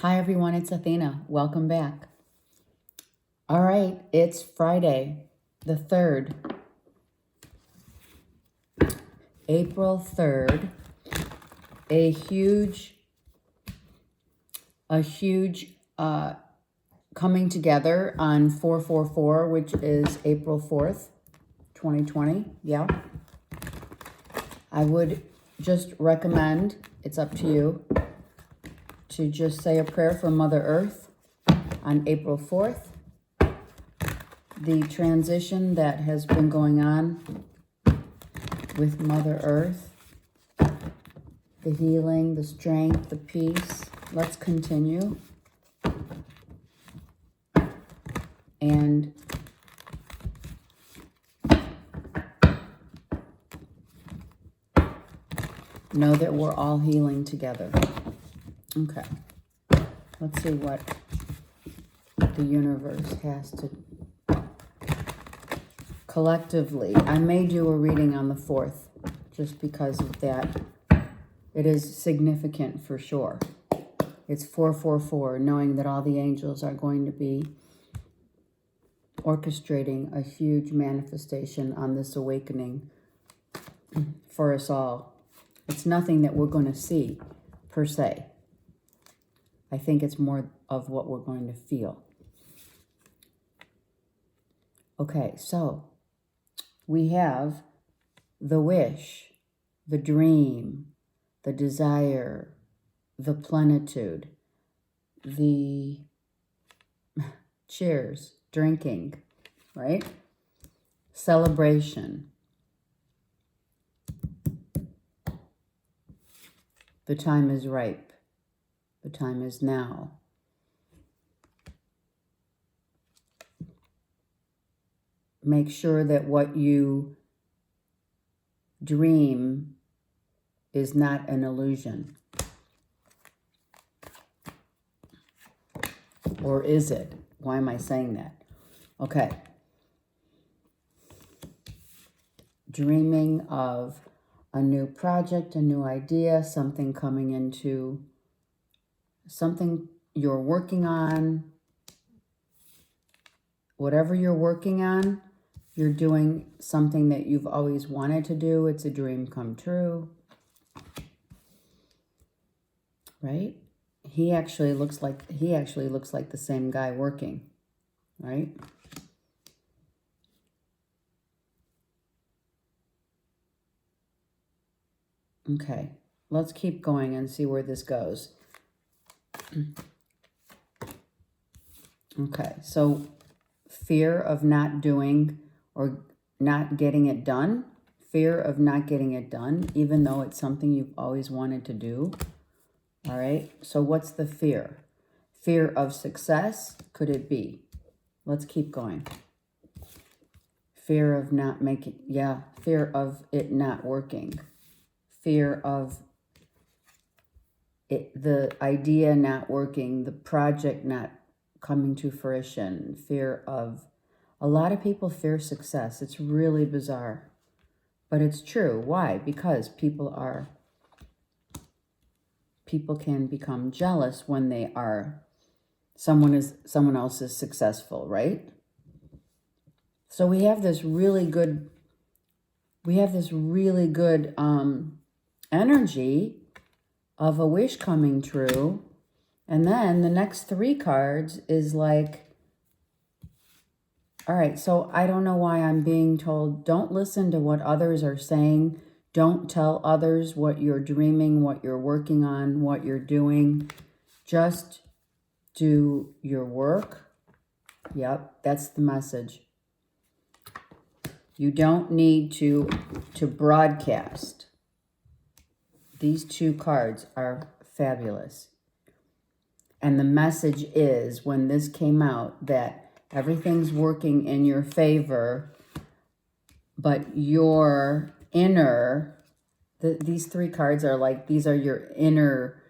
Hi everyone, it's Athena. Welcome back. All right, it's Friday, the 3rd, April 3rd. A huge coming together on 444, which is April 4th, 2020. Yeah. I would just recommend, it's up to you, to just say a prayer for Mother Earth on April 4th. The transition that has been going on with Mother Earth, the healing, the strength, the peace. Let's continue. And know that we're all healing together. Okay. Let's see what the universe has to collectively. I may do a reading on the 4th just because of that. It is significant for sure. It's 444, knowing that all the angels are going to be orchestrating a huge manifestation on this awakening for us all. It's nothing that we're going to see per se. I think it's more of what we're going to feel. Okay, so we have the wish, the dream, the desire, the plenitude, the cheers, drinking, right? Celebration. The time is ripe. The time is now. Make sure that what you dream is not an illusion. Or is it? Why am I saying that? Okay. Dreaming of a new project, a new idea, something coming into, something you're working on. Whatever you're working on, you're doing something that you've always wanted to do. It's a dream come true. Right? He actually looks like the same guy working, right? Okay, let's keep going and see where this goes. Okay, so fear of not doing or not getting it done. Fear of not getting it done, even though it's something you've always wanted to do. All right, so what's the fear? Fear of success, could it be? Let's keep going. Fear of not making, fear of it not working. Fear of it, the idea not working, the project not coming to fruition. Fear of, a lot of people fear success. It's really bizarre, but it's true. Why? Because people can become jealous when they are, someone else is successful, right? So we have this really good energy of a wish coming true. And then the next 3 cards is like, all right, so I don't know why I'm being told, don't listen to what others are saying. Don't tell others what you're dreaming, what you're working on, what you're doing. Just do your work. Yep, that's the message. You don't need to broadcast. These 2 cards are fabulous. And the message is, when this came out, that everything's working in your favor, but your inner, these 3 cards are like, these are your inner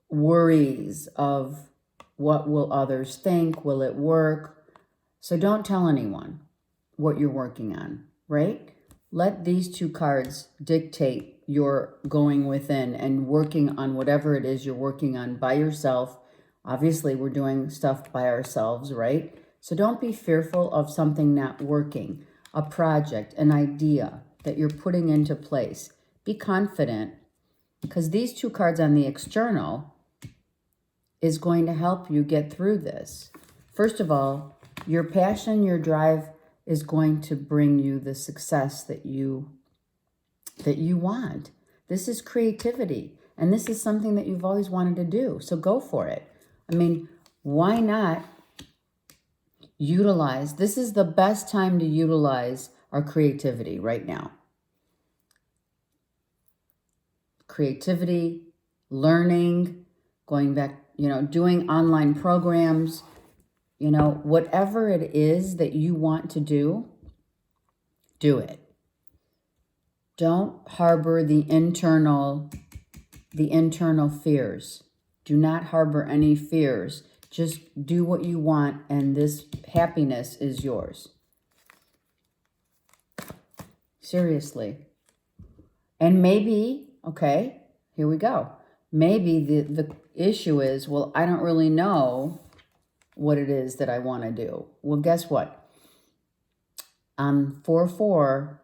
worries of what will others think, will it work? So don't tell anyone what you're working on, right? let these two cards dictate your going within and working on whatever it is you're working on by yourself. Obviously, we're doing stuff by ourselves, right? So don't be fearful of something not working, a project, an idea that you're putting into place. Be confident, because these two cards on the external is going to help you get through this. First of all, your passion, your drive is going to bring you the success that you want. This is creativity, and this is something that you've always wanted to do. So go for it. I mean, why not utilize? This is the best time to utilize our creativity right now. Creativity, learning, going back, doing online programs, whatever it is that you want to do it. Don't harbor the internal fears. Do not harbor any fears. Just do what you want, and this happiness is yours. Seriously. And maybe, okay, here we go. Maybe the issue is, well, I don't really know what it is that I want to do. Well, guess what? On 4/4,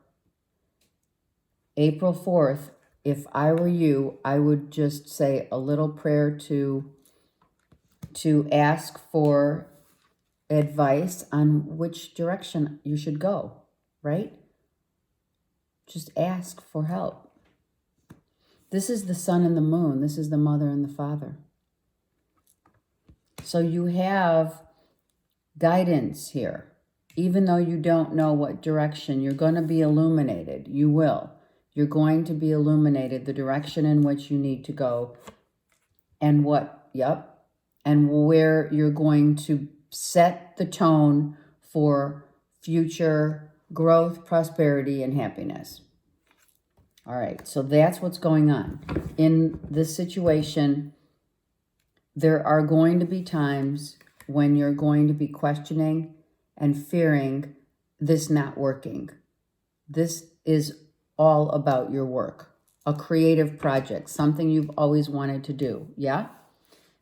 April 4th, if I were you, I would just say a little prayer to ask for advice on which direction you should go, right? Just ask for help. This is the sun and the moon. This is the mother and the father. So you have guidance here. Even though you don't know what direction, you're going to be illuminated. You will. You're going to be illuminated, the direction in which you need to go, and and where you're going to set the tone for future growth, prosperity, and happiness. All right, so that's what's going on. In this situation, there are going to be times when you're going to be questioning and fearing this not working. This is all about your work, a creative project, something you've always wanted to do, yeah?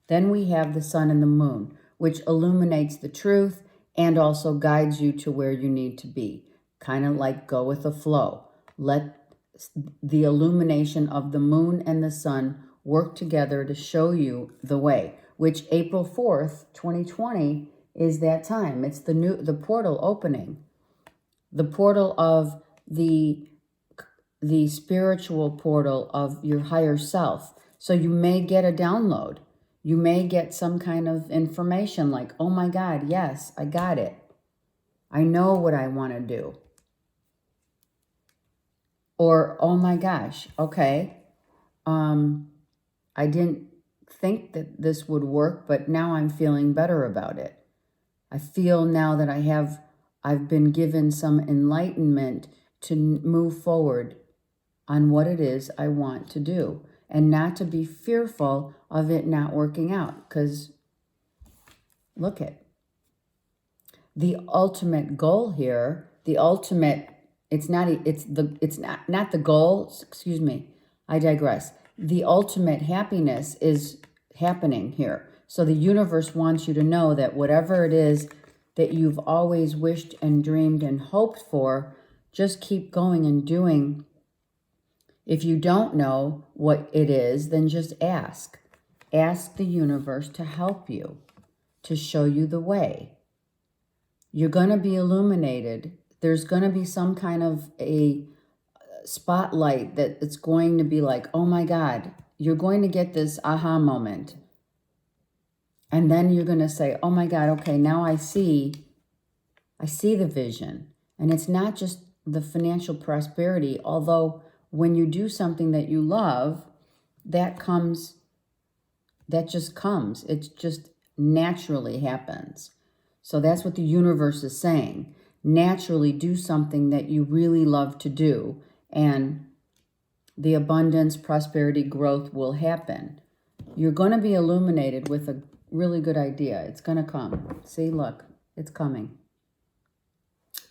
Then we have the sun and the moon, which illuminates the truth and also guides you to where you need to be. Kind of like go with the flow. Let the illumination of the moon and the sun work together to show you the way, which April 4th, 2020 is that time. It's the portal opening, the portal of the spiritual portal of your higher self. So you may get a download. You may get some kind of information like, oh my God, yes, I got it. I know what I want to do. Or, oh my gosh, okay, I didn't think that this would work, but now I'm feeling better about it. I feel now that I've been given some enlightenment to move forward on what it is I want to do, and not to be fearful of it not working out. Because look at the ultimate goal here, it's not the goal, excuse me, I digress. The ultimate happiness is happening here. So the universe wants you to know that whatever it is that you've always wished and dreamed and hoped for, just keep going and doing. If you don't know what it is, then just ask. Ask the universe to help you, to show you the way. You're going to be illuminated. There's going to be some kind of a spotlight that it's going to be like, oh my God, you're going to get this aha moment. And then you're going to say, oh my God, okay, now I see the vision. And it's not just the financial prosperity, although when you do something that you love, that just comes. It just naturally happens. So that's what the universe is saying. Naturally do something that you really love to do, and the abundance, prosperity, growth will happen. You're going to be illuminated with a really good idea. It's going to come. See, look, it's coming.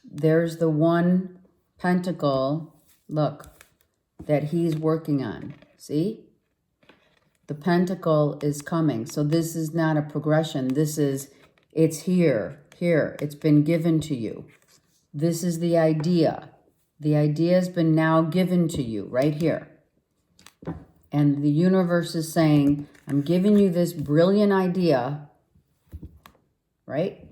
There's the one pentacle, look, that he's working on. See? The pentacle is coming. So this is not a progression. It's here. It's been given to you. This is the idea. The idea has been now given to you right here. And the universe is saying, I'm giving you this brilliant idea, right?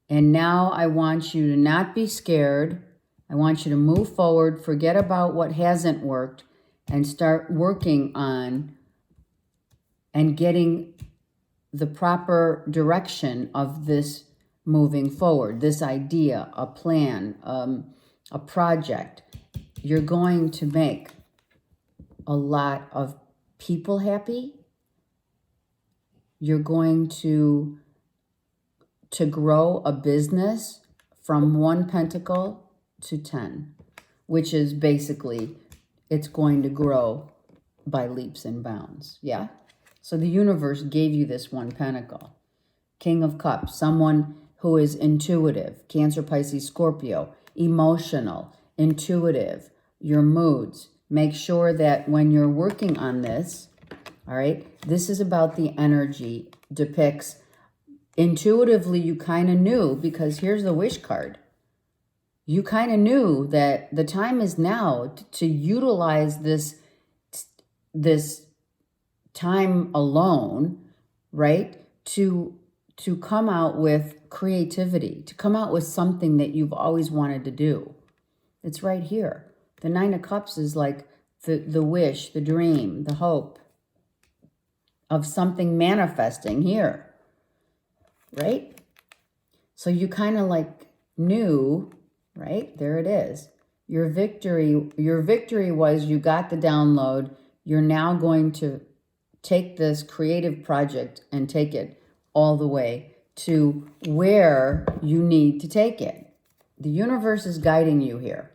And now I want you to not be scared. I want you to move forward, forget about what hasn't worked, and start working on and getting the proper direction of this moving forward, this idea, a plan, a project. You're going to make a lot of people happy. You're going to grow a business from 1 pentacle to 10, which is basically, it's going to grow by leaps and bounds. Yeah. So the universe gave you this 1 pentacle. King of Cups, someone who is intuitive, Cancer, Pisces, Scorpio, emotional, intuitive, your moods. Make sure that when you're working on this, all right, this is about the energy, depicts intuitively, you kind of knew, because here's the wish card. You kind of knew that the time is now to utilize this time alone, right? To come out with creativity, to come out with something that you've always wanted to do. It's right here. The 9 of Cups is like the wish, the dream, the hope of something manifesting here, right? So you kind of like knew, right? There it is. Your victory was you got the download. You're now going to take this creative project and take it all the way to where you need to take it. The universe is guiding you here.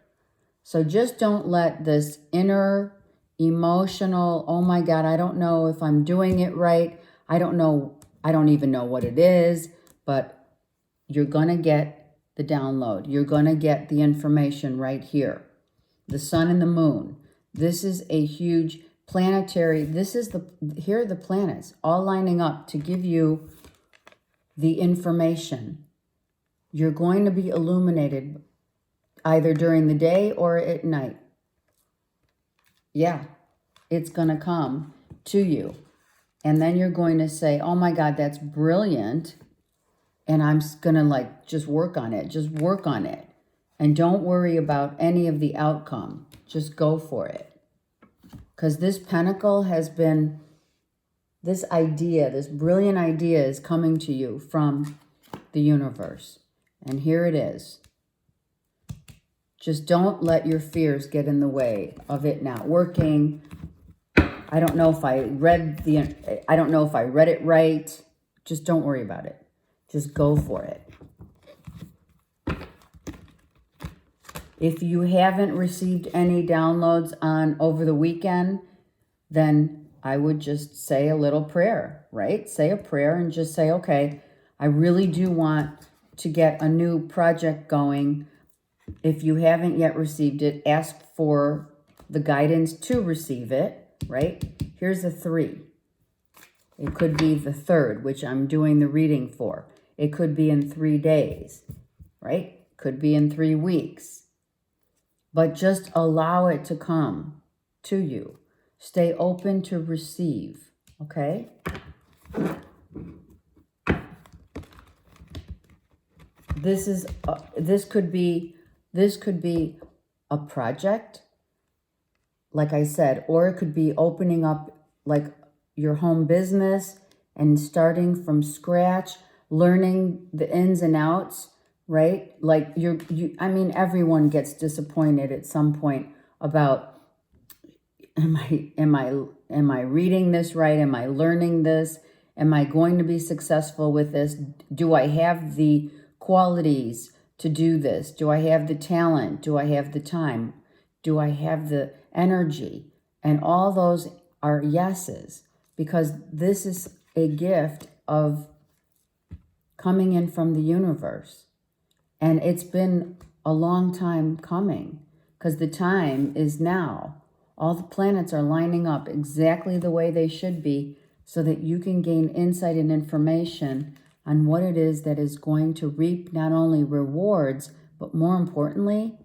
So just don't let this inner emotional, oh my God, I don't know if I'm doing it right. I don't even know what it is, but you're going to get the download. You're going to get the information right here. The sun and the moon. This is a huge planetary, here are the planets all lining up to give you the information. You're going to be illuminated either during the day or at night. Yeah, it's going to come to you. And then you're going to say, oh my God, that's brilliant. And I'm going to just work on it. Just work on it. And don't worry about any of the outcome. Just go for it. Because this pentacle has been, this idea, this brilliant idea is coming to you from the universe. And here it is. Just don't let your fears get in the way of it not working. I don't know if I read it right. Just don't worry about it. Just go for it. If you haven't received any downloads on over the weekend, then I would just say a little prayer, right? Say a prayer and just say, okay, I really do want to get a new project going. If you haven't yet received it, ask for the guidance to receive it, right? Here's a 3. It could be the 3rd, which I'm doing the reading for. It could be in 3 days, right? Could be in 3 weeks. But just allow it to come to you. Stay open to receive, okay? This could be a project, like I said, or it could be opening up like your home business and starting from scratch, learning the ins and outs, right? Like everyone gets disappointed at some point about, am I reading this right? Am I learning this? Am I going to be successful with this? Do I have the qualities to do this? Do I have the talent? Do I have the time? Do I have the energy? And all those are yeses, because this is a gift of coming in from the universe. And it's been a long time coming, because the time is now. All the planets are lining up exactly the way they should be so that you can gain insight and information on what it is that is going to reap not only rewards, but more importantly,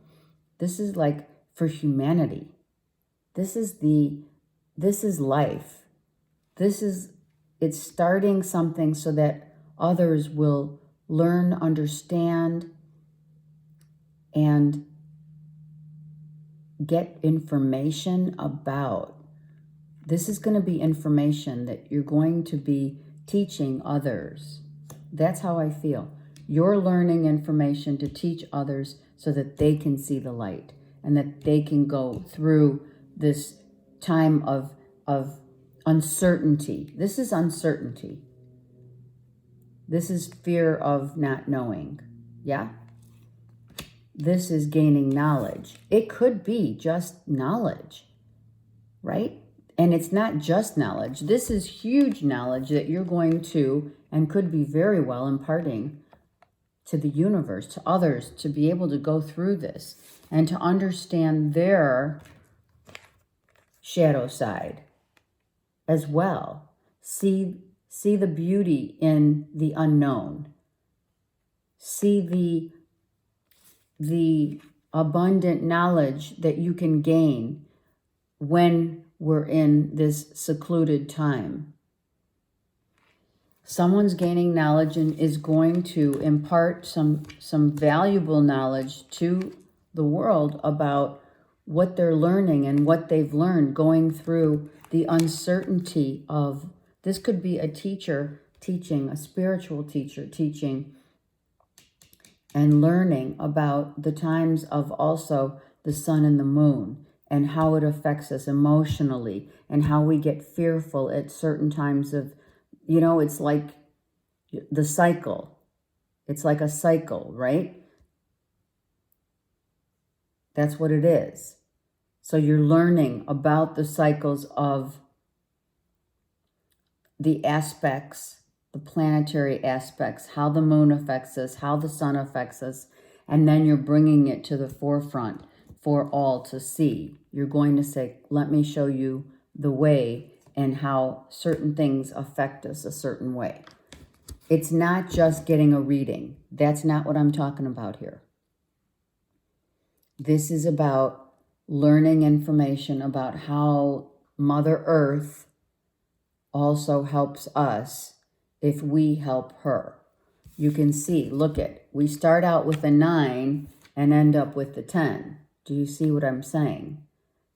this is like for humanity. This is life. It's starting something so that others will learn, understand, and get information about. This is going to be information that you're going to be teaching others. That's how I feel. You're learning information to teach others so that they can see the light and that they can go through this time of uncertainty. This is uncertainty. This is fear of not knowing. Yeah? This is gaining knowledge. It could be just knowledge, right? And it's not just knowledge. This is huge knowledge that you're going to and could be very well imparting to the universe, to others, to be able to go through this and to understand their shadow side as well. See the beauty in the unknown. See the abundant knowledge that you can gain when we're in this secluded time. Someone's gaining knowledge and is going to impart some valuable knowledge to the world about what they're learning and what they've learned going through the uncertainty of, this could be a teacher teaching, a spiritual teacher teaching and learning about the times of also the sun and the moon and how it affects us emotionally and how we get fearful at certain times of, it's like the cycle. It's like a cycle, right? That's what it is. So you're learning about the cycles of the aspects, the planetary aspects, how the moon affects us, how the sun affects us, and then you're bringing it to the forefront for all to see. You're going to say, let me show you the way and how certain things affect us a certain way. It's not just getting a reading. That's not what I'm talking about here. This is about learning information about how Mother Earth also helps us if we help her. You can see, we start out with a 9 and end up with the 10. Do you see what I'm saying?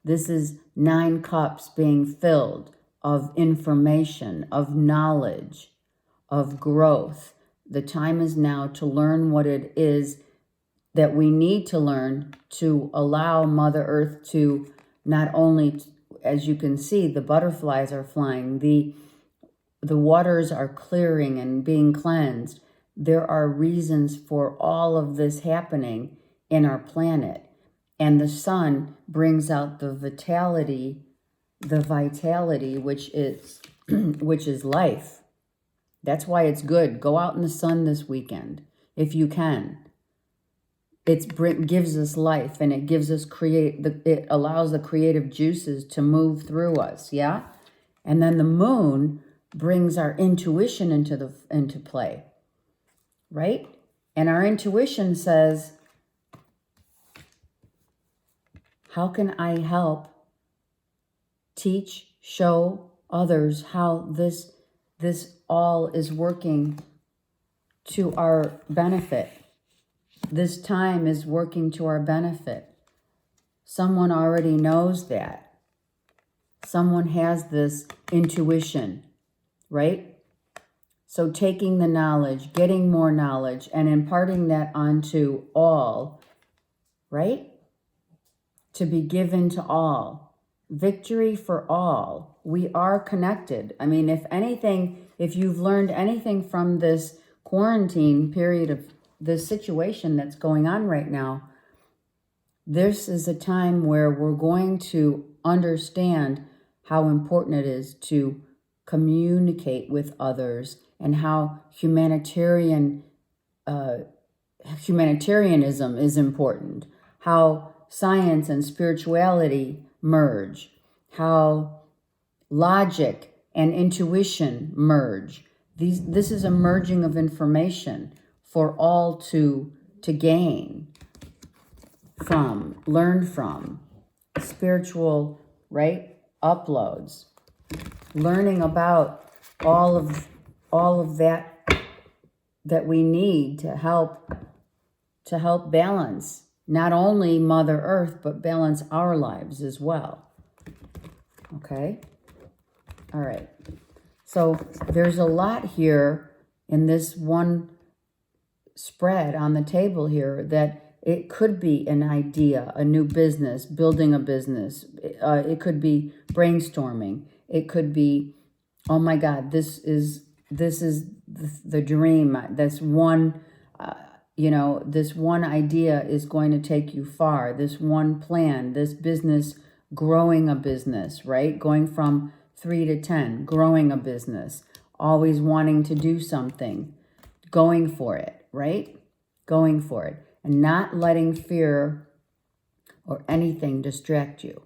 This is 9 cups being filled of information, of knowledge, of growth. The time is now to learn what it is that we need to learn to allow Mother Earth to not only, as you can see, the butterflies are flying, the waters are clearing and being cleansed. There are reasons for all of this happening in our planet. And the sun brings out the vitality, which is life. That's why it's good. Go out in the sun this weekend if you can. It gives us life and it gives us it allows the creative juices to move through us, yeah? And then the moon brings our intuition into play, right? And our intuition says, how can I help teach, show others how this all is working to our benefit? This time is working to our benefit. Someone already knows that. Someone has this intuition, right? So taking the knowledge, getting more knowledge, and imparting that onto all, right? To be given to all. Victory for all. We are connected. I mean, if you've learned anything from this quarantine period of this situation that's going on right now, this is a time where we're going to understand how important it is to communicate with others and how humanitarian humanitarianism is important, how science and spirituality merge, how logic and intuition merge. This is a merging of information for all to gain from, learn from. Spiritual, right? Uploads. Learning about all of that we need to help balance not only Mother Earth, but balance our lives as well. Okay? All right. So there's a lot here in this one spread on the table here that it could be an idea, a new business, building a business. It could be brainstorming. It could be, oh my God, this is the dream. This one, this one idea is going to take you far. This one plan, this business, growing a business, right? Going from 3 to 10, growing a business, always wanting to do something, going for it, right? Going for it, and not letting fear or anything distract you.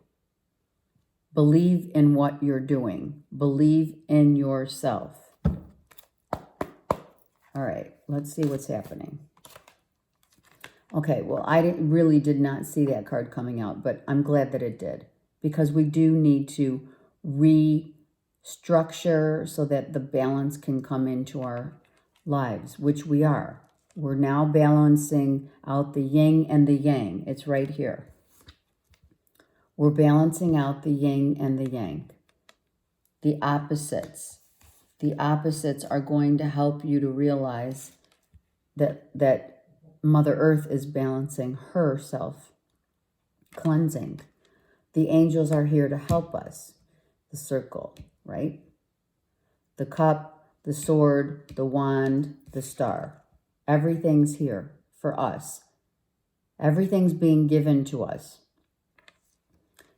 Believe in what you're doing. Believe in yourself. All right, let's see what's happening. Okay, well, I really did not see that card coming out, but I'm glad that it did, because we do need to restructure so that the balance can come into our lives, which we are. We're now balancing out the yin and the yang. It's right here. We're balancing out the yin and the yang. The opposites. The opposites are going to help you to realize that Mother Earth is balancing herself, cleansing. The angels are here to help us. The circle, right? The cup, the sword, the wand, the star. Everything's here for us. Everything's being given to us.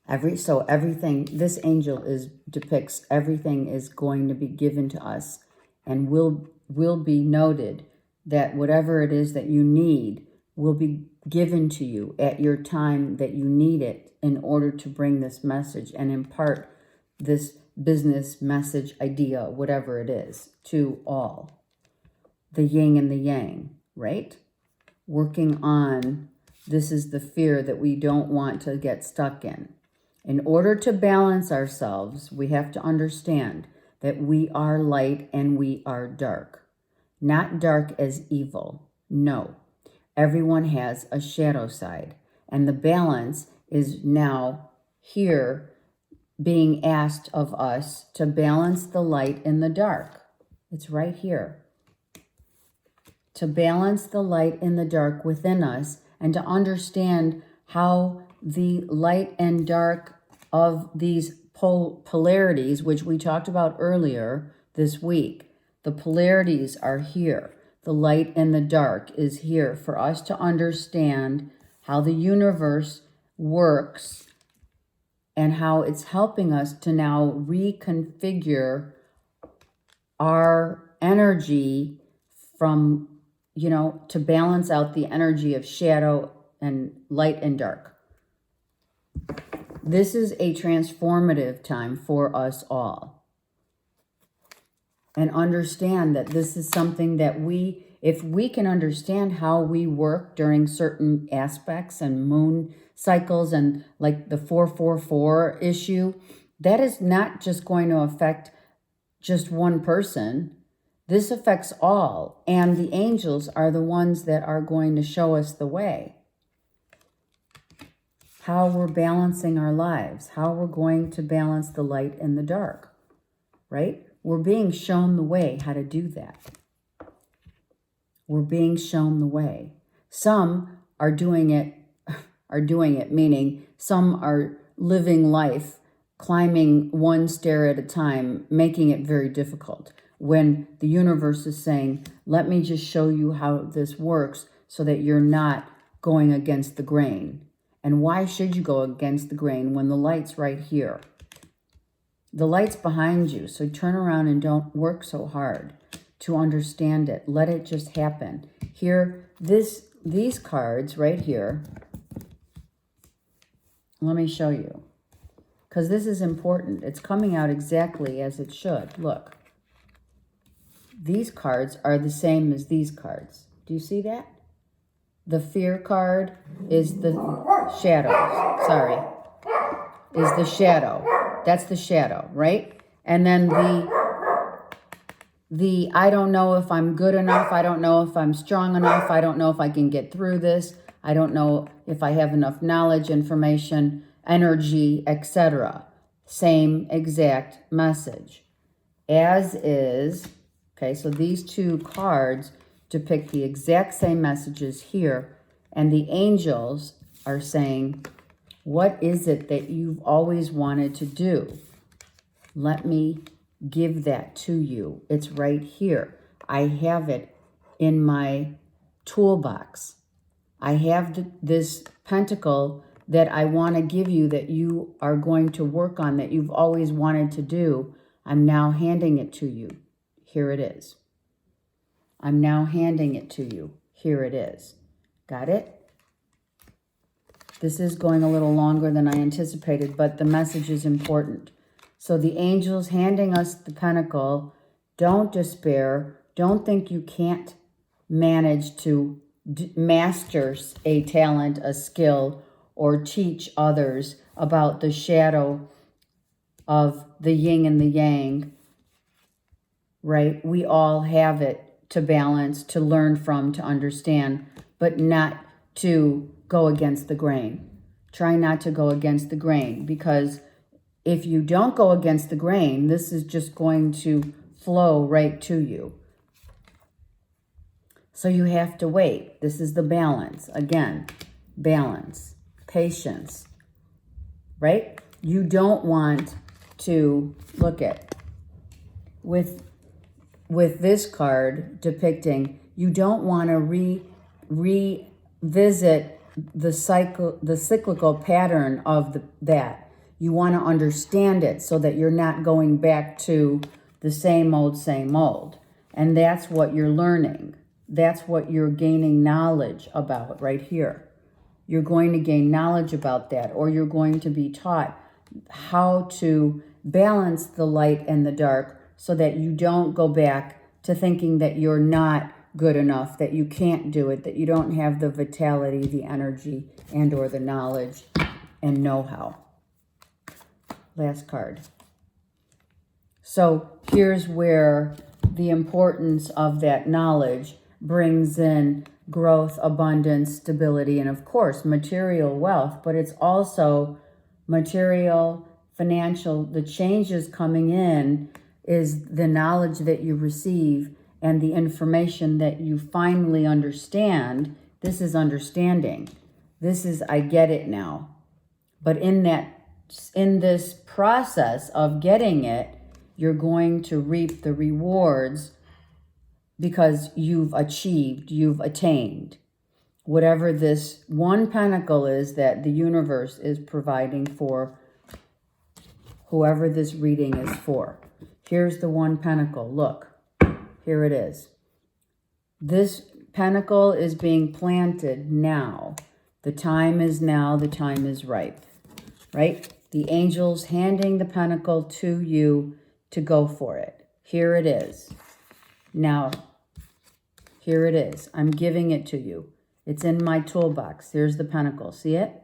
Everything, this angel depicts everything is going to be given to us, and will be noted that whatever it is that you need will be given to you at your time that you need it in order to bring this message and impart this business message, idea, whatever it is, to all. The yin and the yang, right? Working on, this is the fear that we don't want to get stuck in. In order to balance ourselves, we have to understand that we are light and we are dark. Not dark as evil. No. Everyone has a shadow side. And the balance is now here being asked of us to balance the light and the dark. It's right here. To balance the light and the dark within us, and to understand how the light and dark of these polarities, which we talked about earlier this week, the polarities are here. The light and the dark is here for us to understand how the universe works and how it's helping us to now reconfigure our energy from, to balance out the energy of shadow and light and dark. This is a transformative time for us all. And understand that this is something that if we can understand how we work during certain aspects and moon cycles and like the 444 issue, that is not just going to affect just one person. This affects all. And the angels are the ones that are going to show us the way. How we're balancing our lives, how we're going to balance the light and the dark, right? We're being shown the way how to do that. We're being shown the way. Some are doing it, meaning some are living life, climbing one stair at a time, making it very difficult. When the universe is saying, let me just show you how this works so that you're not going against the grain. And why should you go against the grain when the light's right here? The light's behind you, so turn around and don't work so hard to understand it. Let it just happen. Here, this these cards right here, let me show you, because this is important. It's coming out exactly as it should. Look, these cards are the same as these cards. Do you see that? The fear card is the shadow. Sorry. Is the shadow. That's the shadow, right? And then the I don't know if I'm good enough. I don't know if I'm strong enough. I don't know if I can get through this. I don't know if I have enough knowledge, information, energy, etc. Same exact message. As is, okay, so these two cards depict the exact same messages here, and the angels are saying, what is it that you've always wanted to do? Let me give that to you. It's right here. I have it in my toolbox. I have this pentacle that I want to give you, that you are going to work on, that you've always wanted to do. I'm now handing it to you. Here it is. I'm now handing it to you. Here it is. Got it? This is going a little longer than I anticipated, but the message is important. So the angels handing us the pentacle. Don't despair. Don't think you can't manage to master a talent, a skill, or teach others about the shadow of the yin and the yang, right? We all have it to balance, to learn from, to understand, but not to go against the grain. Try not to go against the grain, because if you don't go against the grain, this is just going to flow right to you. So you have to wait. This is the balance. Again, balance, patience, right? You don't want to look at, with this card depicting, you don't want to revisit the cyclical pattern of that. You want to understand it so that you're not going back to the same old, same old. And that's what you're learning. That's what you're gaining knowledge about right here. You're going to gain knowledge about that, or you're going to be taught how to balance the light and the dark so that you don't go back to thinking that you're not good enough, that you can't do it, that you don't have the vitality, the energy, and or the knowledge and know-how. Last card. So here's where the importance of that knowledge brings in growth, abundance, stability, and of course, material wealth, but it's also material, financial. The changes coming in is the knowledge that you receive and the information that you finally understand. This is understanding. This is, I get it now. But in this process of getting it, you're going to reap the rewards because you've achieved, you've attained. Whatever this one pentacle is that the universe is providing for whoever this reading is for. Here's the one pentacle. Look, here it is. This pentacle is being planted now. The time is now. The time is ripe, right? The angels handing the pentacle to you to go for it. Here it is. Now, here it is. I'm giving it to you. It's in my toolbox. Here's the pentacle. See it?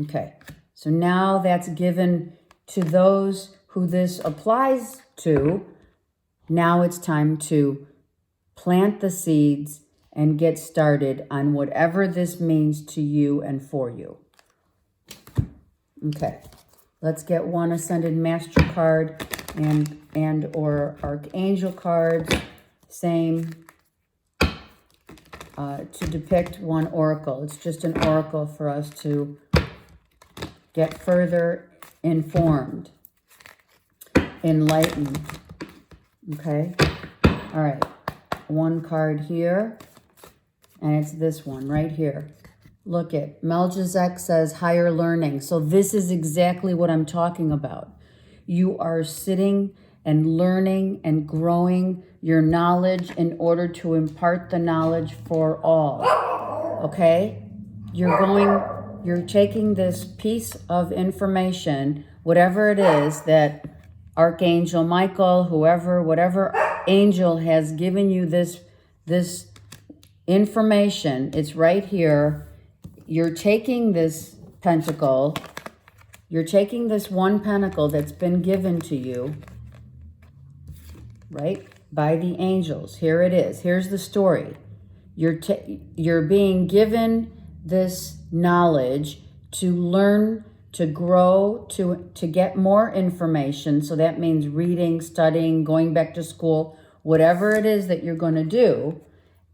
Okay. So now that's given to those who this applies to. Now it's time to plant the seeds and get started on whatever this means to you and for you. Okay. Let's get one Ascended Master card and or Archangel cards. Same. To depict one oracle. It's just an oracle for us to get further informed, enlightened. Okay? All right. One card here, and it's this one right here. Look at Melchizedek says higher learning. So this is exactly what I'm talking about. You are sitting and learning and growing your knowledge in order to impart the knowledge for all. okay? You're taking this piece of information, whatever it is that Archangel Michael, whatever angel has given you this information, it's right here. You're taking this pentacle, you're taking this one pentacle that's been given to you, right, by the angels. Here it is. Here's the story. You're being given this knowledge to learn, to grow, to get more information. So that means reading, studying, going back to school, whatever it is that you're going to do.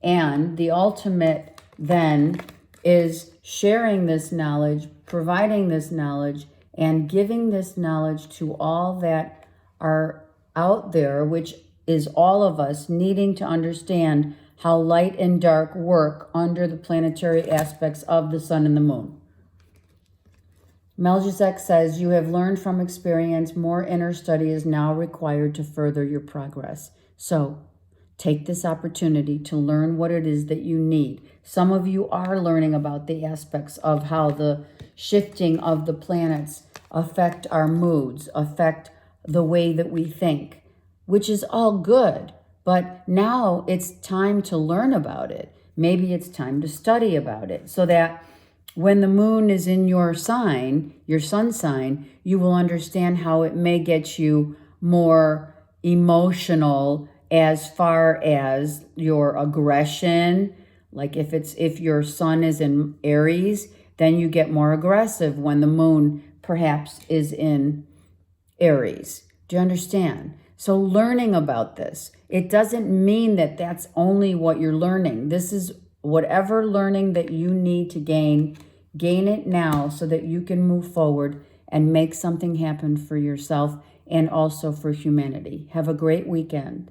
And the ultimate then is sharing this knowledge, providing this knowledge, and giving this knowledge to all that are out there, which is all of us needing to understand how light and dark work under the planetary aspects of the sun and the moon. Melchizedek says, you have learned from experience. More inner study is now required to further your progress. So take this opportunity to learn what it is that you need. Some of you are learning about the aspects of how the shifting of the planets affect our moods, affect the way that we think, which is all good. But now it's time to learn about it. Maybe it's time to study about it so that when the moon is in your sign, your sun sign, you will understand how it may get you more emotional as far as your aggression. Like if your sun is in Aries, then you get more aggressive when the moon perhaps is in Aries. Do you understand? So learning about this, it doesn't mean that that's only what you're learning. This is whatever learning that you need to gain it now so that you can move forward and make something happen for yourself and also for humanity. Have a great weekend.